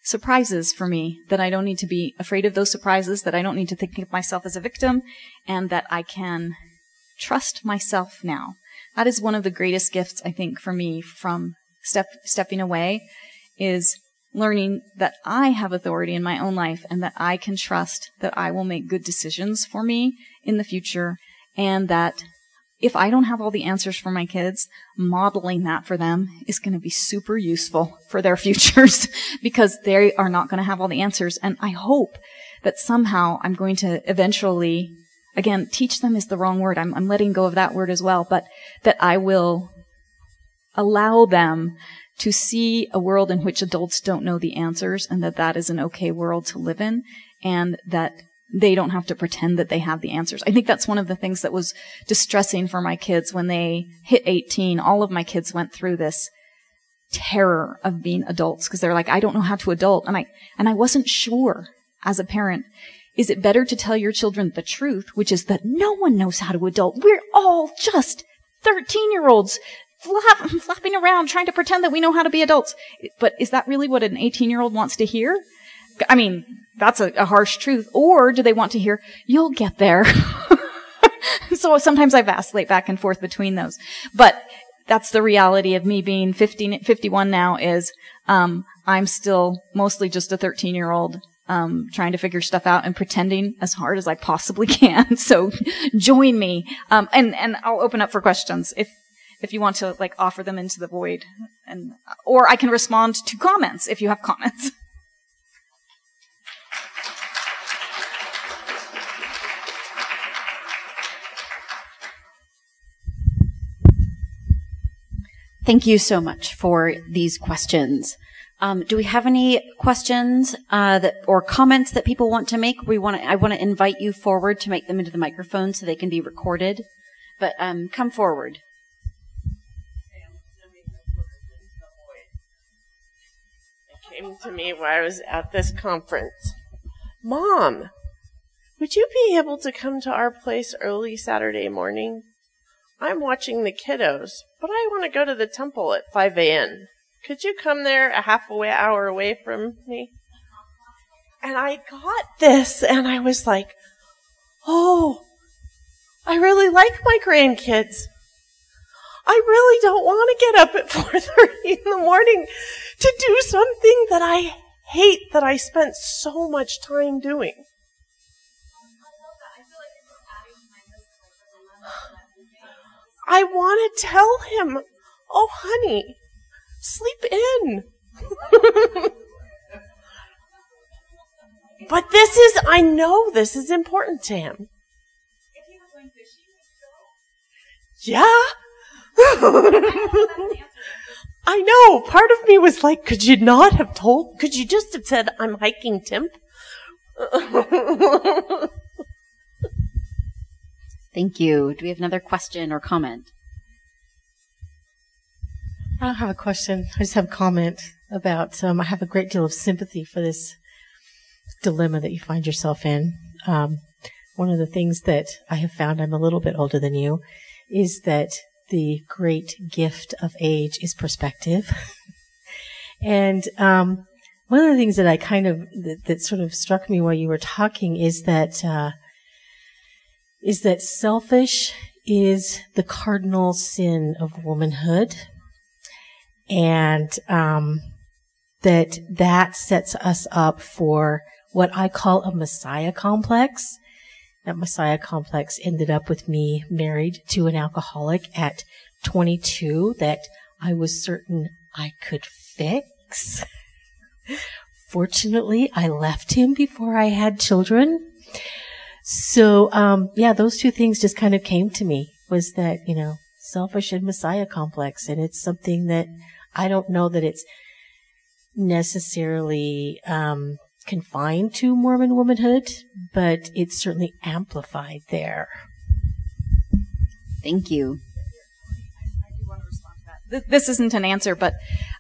[SPEAKER 2] surprises for me, that I don't need to be afraid of those surprises, that I don't need to think of myself as a victim, and that I can trust myself now. That is one of the greatest gifts, I think, for me from stepping away, is learning that I have authority in my own life and that I can trust that I will make good decisions for me in the future, and that if I don't have all the answers for my kids, modeling that for them is going to be super useful for their futures because they are not going to have all the answers. And I hope that somehow I'm going to eventually, again, teach them is the wrong word. I'm letting go of that word as well, but that I will allow them to see a world in which adults don't know the answers, and that that is an okay world to live in, and that they don't have to pretend that they have the answers. I think that's one of the things that was distressing for my kids when they hit 18. All of my kids went through this terror of being adults because they're like, I don't know how to adult. And I wasn't sure as a parent, is it better to tell your children the truth, which is that no one knows how to adult? We're all just 13-year-olds flapping around trying to pretend that we know how to be adults. But is that really what an 18-year-old wants to hear? I mean, that's a harsh truth. Or do they want to hear, you'll get there? So sometimes I vacillate back and forth between those. But that's the reality of me being 51 now is, I'm still mostly just a 13-year-old, trying to figure stuff out and pretending as hard as I possibly can. So join me. And I'll open up for questions if you want to like offer them into the void, or I can respond to comments if you have comments.
[SPEAKER 1] Thank you so much for these questions. Do we have any questions or comments that people want to make? I want to invite you forward to make them into the microphone so they can be recorded. But come forward.
[SPEAKER 3] It came to me while I was at this conference. Mom, would you be able to come to our place early Saturday morning? I'm watching the kiddos, but I want to go to the temple at 5 a.m. Could you come there a half hour away from me? And I got this, and I was like, oh, I really like my grandkids. I really don't want to get up at 4:30 in the morning to do something that I hate that I spent so much time doing. I want to tell him, oh, honey, sleep in. But I know this is important to him. Yeah. I know. Part of me was like, could you just have said, I'm hiking Timp?
[SPEAKER 1] Thank you. Do we have another question or comment?
[SPEAKER 4] I don't have a question. I just have a comment about, I have a great deal of sympathy for this dilemma that you find yourself in. One of the things that I have found, I'm a little bit older than you, is that the great gift of age is perspective. And one of the things that that sort of struck me while you were talking is that selfish is the cardinal sin of womanhood, and that sets us up for what I call a Messiah complex. That Messiah complex ended up with me married to an alcoholic at 22 that I was certain I could fix. Fortunately, I left him before I had children. So, those two things just kind of came to me, was that, selfish and Messiah complex. And it's something that I don't know that it's necessarily confined to Mormon womanhood, but it's certainly amplified there.
[SPEAKER 1] Thank you.
[SPEAKER 2] I do want to respond to that. This isn't an answer, but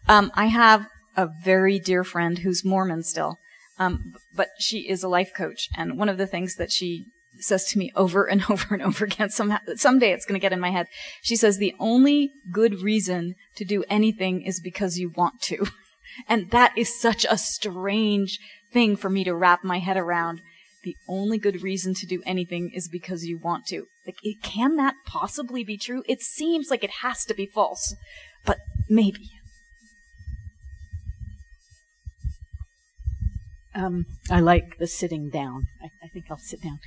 [SPEAKER 2] I have a very dear friend who's Mormon still, but she is a life coach. And one of the things that she says to me over and over and over again, someday it's going to get in my head. She says, the only good reason to do anything is because you want to. And that is such a strange thing for me to wrap my head around. The only good reason to do anything is because you want to. Like, can that possibly be true? It seems like it has to be false, but maybe.
[SPEAKER 5] I like the sitting down. I think I'll sit down.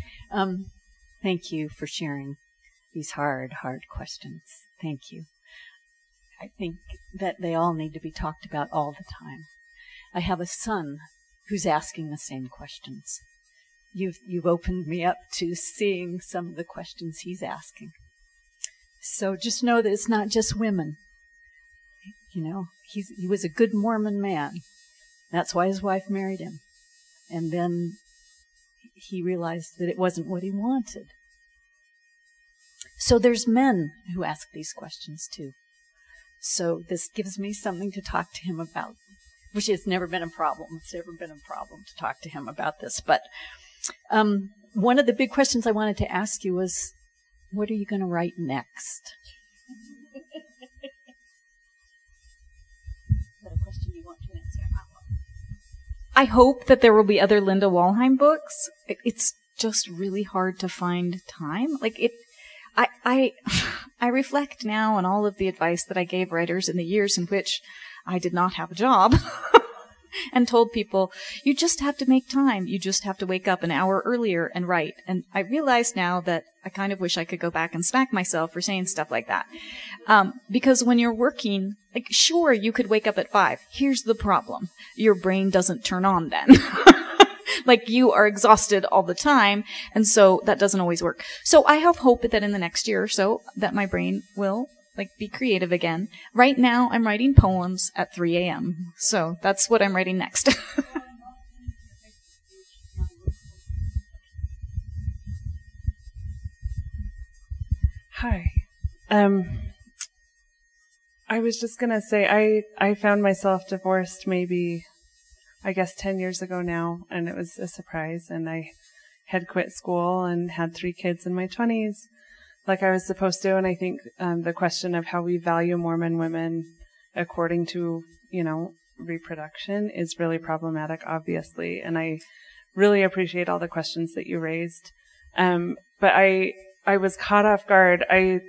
[SPEAKER 5] Thank you for sharing these hard questions. Thank you. I think that they all need to be talked about all the time. I have a son who's asking the same questions. You've opened me up to seeing some of the questions he's asking. So just know that it's not just women. You know, he was a good Mormon man. That's why his wife married him. And then he realized that it wasn't what he wanted. So there's men who ask these questions too. So this gives me something to talk to him about, which has never been a problem. It's never been a problem to talk to him about this. But one of the big questions I wanted to ask you was, what are you going to write next? Is that a question you want to answer?
[SPEAKER 2] I hope that there will be other Linda Walheim books. It's just really hard to find time. Like I reflect now on all of the advice that I gave writers in the years in which I did not have a job and told people, you just have to make time. You just have to wake up an hour earlier and write. And I realize now that I kind of wish I could go back and smack myself for saying stuff like that. Because when you're working, like, sure, you could wake up at 5. Here's the problem. Your brain doesn't turn on then. Like, you are exhausted all the time, and so that doesn't always work. So I have hope that in the next year or so that my brain will, like, be creative again. Right now, I'm writing poems at 3 a.m., so that's what I'm writing next.
[SPEAKER 6] Hi. I was just going to say, I found myself divorced maybe, I guess, 10 years ago now, and it was a surprise, and I had quit school and had 3 kids in my 20s, like I was supposed to, and I think the question of how we value Mormon women according to, you know, reproduction is really problematic, obviously, and I really appreciate all the questions that you raised. But I was caught off guard. I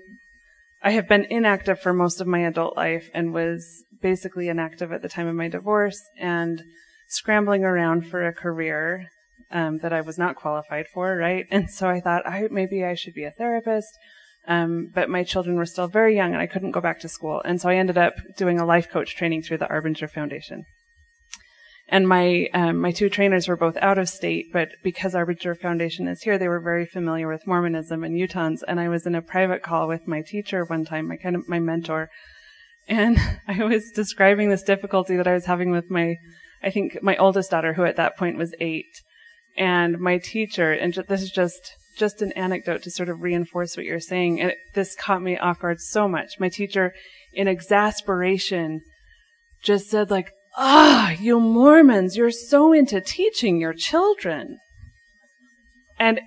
[SPEAKER 6] have been inactive for most of my adult life and was basically inactive at the time of my divorce and scrambling around for a career that I was not qualified for, right? And so I thought maybe I should be a therapist, but my children were still very young and I couldn't go back to school. And so I ended up doing a life coach training through the Arbinger Foundation. And my 2 trainers were both out of state, but because Arbinger Foundation is here, they were very familiar with Mormonism and Utahns. And I was in a private call with my teacher one time, my mentor, and I was describing this difficulty that I was having with I think my oldest daughter, who at that point was 8, and my teacher, and this is just an anecdote to sort of reinforce what you're saying, and this caught me off guard so much. My teacher, in exasperation, just said, like, you Mormons, you're so into teaching your children. And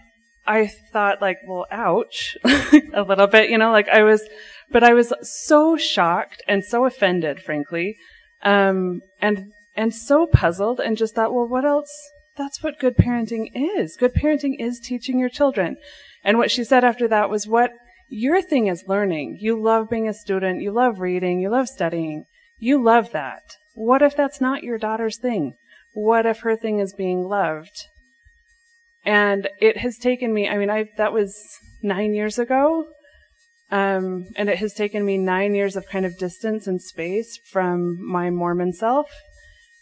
[SPEAKER 6] I thought, like, well, ouch, a little bit, you know, like but I was so shocked and so offended, frankly, and so puzzled, and just thought, well, what else? That's what good parenting is. Good parenting is teaching your children. And what she said after that was, what your thing is learning. You love being a student. You love reading. You love studying. You love that. What if that's not your daughter's thing? What if her thing is being loved? And it has taken me, that was 9 years ago. And it has taken me 9 years of kind of distance and space from my Mormon self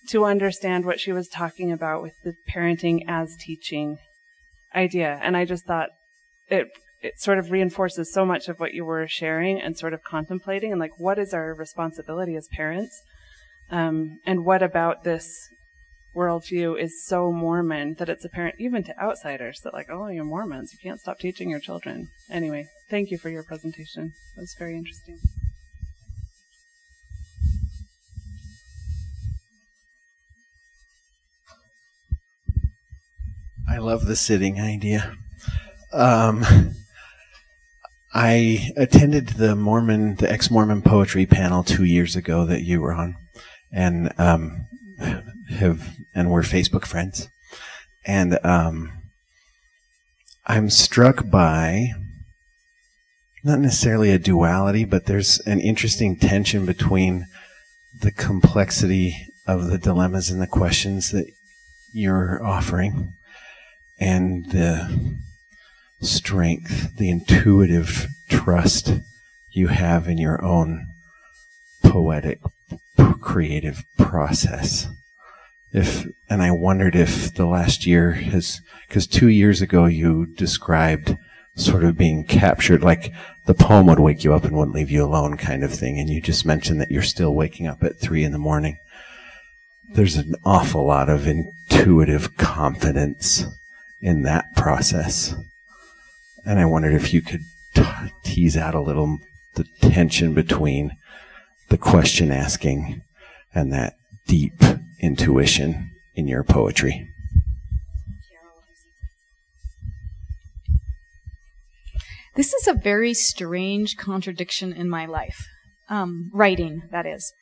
[SPEAKER 6] to understand what she was talking about with the parenting as teaching idea. And I just thought it sort of reinforces so much of what you were sharing and sort of contemplating, and like, what is our responsibility as parents? And what about this worldview is so Mormon that it's apparent even to outsiders that, like, oh, you're Mormons, you can't stop teaching your children. Anyway, thank you for your presentation. It was very interesting.
[SPEAKER 7] I love the sitting idea. I attended the ex-Mormon poetry panel 2 years ago that you were on, and we're Facebook friends. And I'm struck by not necessarily a duality, but there's an interesting tension between the complexity of the dilemmas and the questions that you're offering and the strength, the intuitive trust you have in your own poetic, creative process. And I wondered if the last year has, because 2 years ago you described sort of being captured, like the poem would wake you up and wouldn't leave you alone kind of thing, and you just mentioned that you're still waking up at 3 a.m. There's an awful lot of intuitive confidence in that process. And I wondered if you could tease out a little the tension between the question asking and that deep intuition in your poetry.
[SPEAKER 2] This is a very strange contradiction in my life. Writing, that is.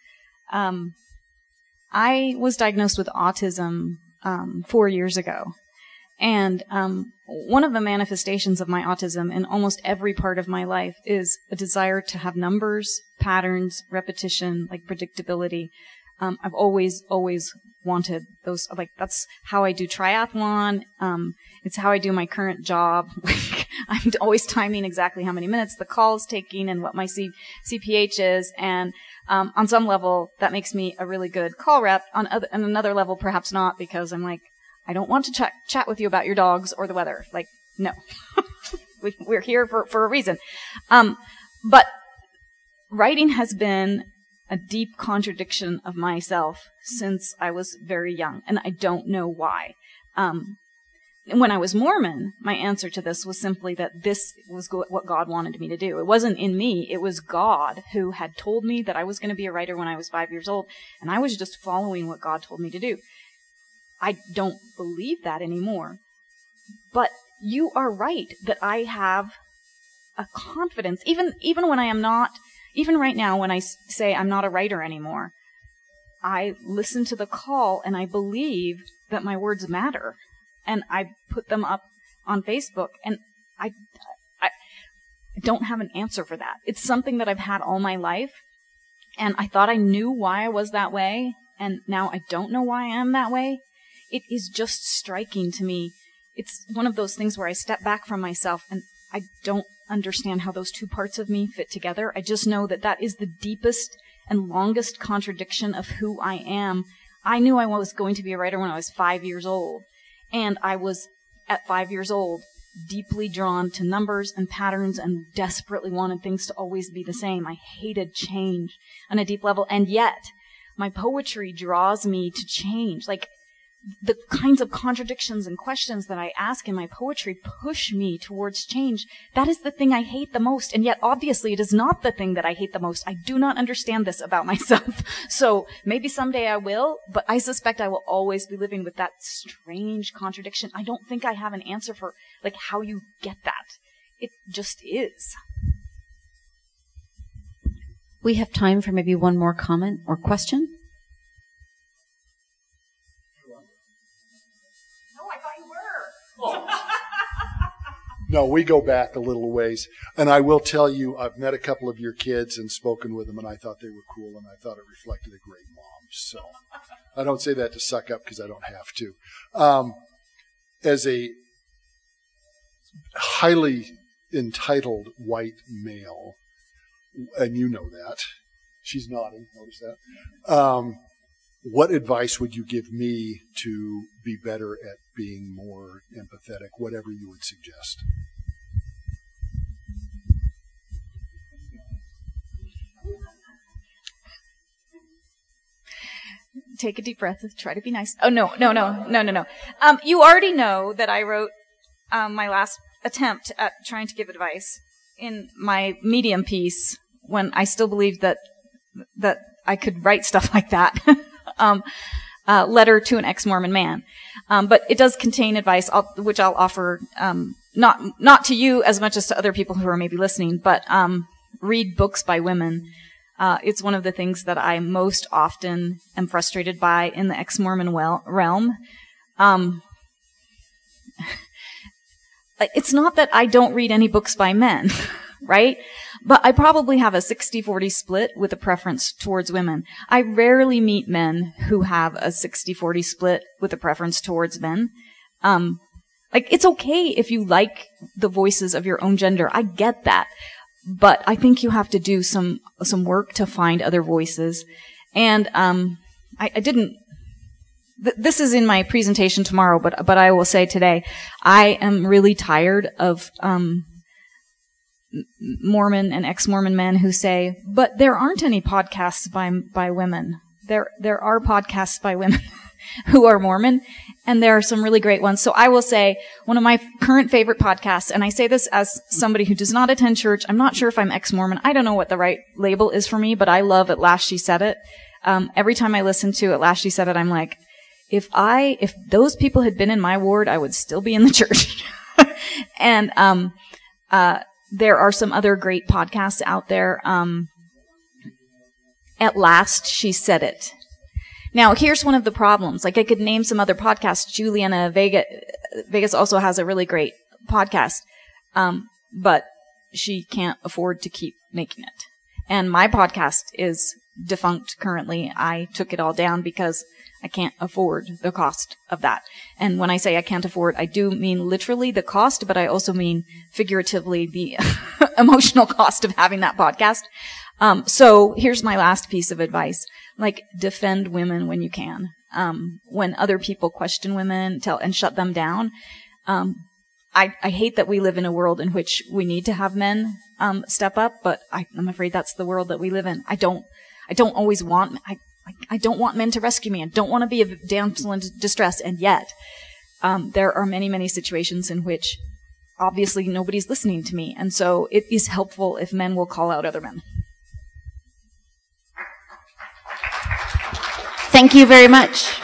[SPEAKER 2] I was diagnosed with autism 4 years ago. And one of the manifestations of my autism in almost every part of my life is a desire to have numbers, patterns, repetition, like predictability. I've always wanted those, like, that's how I do triathlon. It's how I do my current job. Like, I'm always timing exactly how many minutes the call is taking and what my CPH is. And on some level, that makes me a really good call rep. On another level, perhaps not, because I'm like, I don't want to chat with you about your dogs or the weather. Like, no. We're here for a reason. But writing has been a deep contradiction of myself since I was very young, and I don't know why. When I was Mormon, my answer to this was simply that this was what God wanted me to do. It wasn't in me. It was God who had told me that I was going to be a writer when I was 5 years old, and I was just following what God told me to do. I don't believe that anymore. But you are right that I have a confidence, even when I am not, even right now when I say I'm not a writer anymore, I listen to the call and I believe that my words matter. And I put them up on Facebook, and I don't have an answer for that. It's something that I've had all my life, and I thought I knew why I was that way, and now I don't know why I am that way. It is just striking to me. It's one of those things where I step back from myself, and I don't understand how those two parts of me fit together. I just know that that is the deepest and longest contradiction of who I am. I knew I was going to be a writer when I was 5 years old. And I was, at 5 years old, deeply drawn to numbers and patterns and desperately wanted things to always be the same. I hated change on a deep level. And yet, my poetry draws me to change. Like, the kinds of contradictions and questions that I ask in my poetry push me towards change. That is the thing I hate the most. And yet, obviously, it is not the thing that I hate the most. I do not understand this about myself. So maybe someday I will, but I suspect I will always be living with that strange contradiction. I don't think I have an answer for, like, how you get that. It just is.
[SPEAKER 1] We have time for maybe one more comment or question.
[SPEAKER 8] No, we go back a little ways. And I will tell you, I've met a couple of your kids and spoken with them, and I thought they were cool, and I thought it reflected a great mom. So I don't say that to suck up because I don't have to. As a highly entitled white male, and you know that, she's nodding, notice that. What advice would you give me to be better at being more empathetic, whatever you would suggest?
[SPEAKER 2] Take a deep breath. Try to be nice. Oh, no. You already know that I wrote my last attempt at trying to give advice in my Medium piece when I still believed that I could write stuff like that. Letter to an ex-Mormon man. But it does contain advice, which I'll offer not to you as much as to other people who are maybe listening, but read books by women. It's one of the things that I most often am frustrated by in the ex-Mormon realm. It's not that I don't read any books by men, right? But I probably have a 60-40 split with a preference towards women. I rarely meet men who have a 60-40 split with a preference towards men. It's okay if you like the voices of your own gender. I get that. But I think you have to do some work to find other voices. And I didn't. This is in my presentation tomorrow, but I will say today, I am really tired of Mormon and ex-Mormon men who say, "But there aren't any podcasts by women." There are podcasts by women who are Mormon, and there are some really great ones. So I will say one of my current favorite podcasts, and I say this as somebody who does not attend church. I'm not sure if I'm ex-Mormon. I don't know what the right label is for me, but I love At Last She Said It. Every time I listen to At Last She Said It, I'm like, if those people had been in my ward, I would still be in the church. And there are some other great podcasts out there. At Last She Said It. Now, here's one of the problems. I could name some other podcasts. Juliana Vegas also has a really great podcast, but she can't afford to keep making it. And my podcast is defunct currently. I took it all down because I can't afford the cost of that. And when I say I can't afford, I do mean literally the cost, but I also mean figuratively the emotional cost of having that podcast. So here's my last piece of advice. Defend women when you can. When other people question women, and shut them down. I hate that we live in a world in which we need to have men, step up, but I'm afraid that's the world that we live in. I don't want men to rescue me. I don't want to be a damsel in distress. And yet, there are many, many situations in which obviously nobody's listening to me. And so it is helpful if men will call out other men.
[SPEAKER 1] Thank you very much.